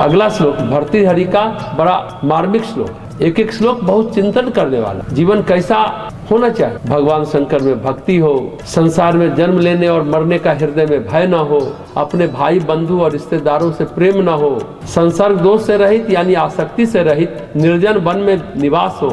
अगला श्लोक भर्तृहरि का बड़ा मार्मिक श्लोक, एक एक श्लोक बहुत चिंतन करने वाला। जीवन कैसा होना चाहिए, भगवान शंकर में भक्ति हो, संसार में जन्म लेने और मरने का हृदय में भय न हो, अपने भाई बंधु और रिश्तेदारों से प्रेम न हो, संसर्ग दोष से रहित यानी आसक्ति से रहित निर्जन वन में निवास हो,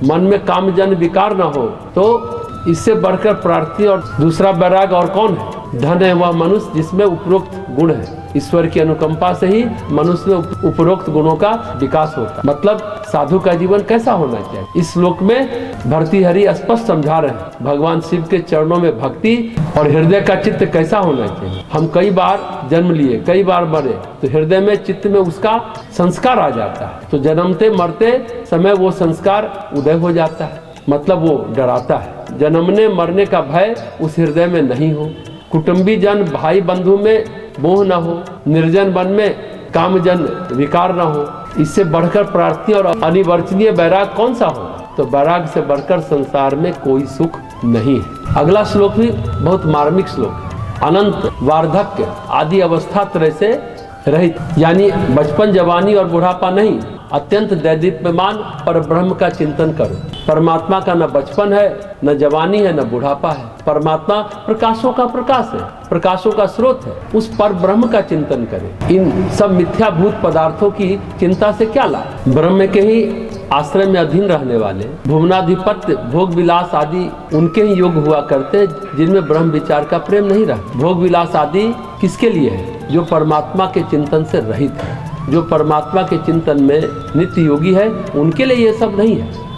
मन में कामजन विकार न हो। तो इससे बढ़कर प्रार्थी और दूसरा वैराग और कौन है? धन है वह मनुष्य जिसमें उपरोक्त गुण है। ईश्वर की अनुकंपा से ही मनुष्य में उपरोक्त गुणों का विकास होता है। मतलब साधु का जीवन कैसा होना चाहिए, इस श्लोक में भर्तृहरि स्पष्ट समझा रहे हैं। भगवान शिव के चरणों में भक्ति और हृदय का चित्त कैसा होना चाहिए। हम कई बार जन्म लिए, कई बार मरे, तो हृदय में चित्त में उसका संस्कार आ जाता है। तो जन्मते मरते समय वो संस्कार उदय हो जाता है, मतलब वो डराता है। जन्मने मरने का भय उस हृदय में नहीं हो, कुटुंबी जन भाई बंधु में मोह न हो, निर्जन वन में कामजन विकार न हो। इससे बढ़कर प्रार्थी और अनिवर्चनीय वैराग कौन सा हो? तो वैराग से बढ़कर संसार में कोई सुख नहीं है। अगला श्लोक भी बहुत मार्मिक श्लोक है। अनंत वार्धक्य आदि अवस्था तरह से रहित, यानी बचपन जवानी और बुढ़ापा नहीं, अत्यंत दैदीप्यमान पर ब्रह्म का चिंतन करो। परमात्मा का न बचपन है, न जवानी है, न बुढ़ापा है। परमात्मा प्रकाशों का प्रकाश है, प्रकाशों का स्रोत है। उस पर ब्रह्म का चिंतन करें। इन सब मिथ्याभूत पदार्थों की चिंता से क्या लाभ? ब्रह्म के ही आश्रय में अधीन रहने वाले भुवनाधिपत्य भोग विलास आदि उनके ही योग हुआ करते जिनमें ब्रह्म विचार का प्रेम नहीं रहा। भोग विलास आदि किसके लिए है? जो परमात्मा के चिंतन से रहित है, जो परमात्मा के चिंतन में नित्य योगी है, उनके लिए ये सब नहीं है।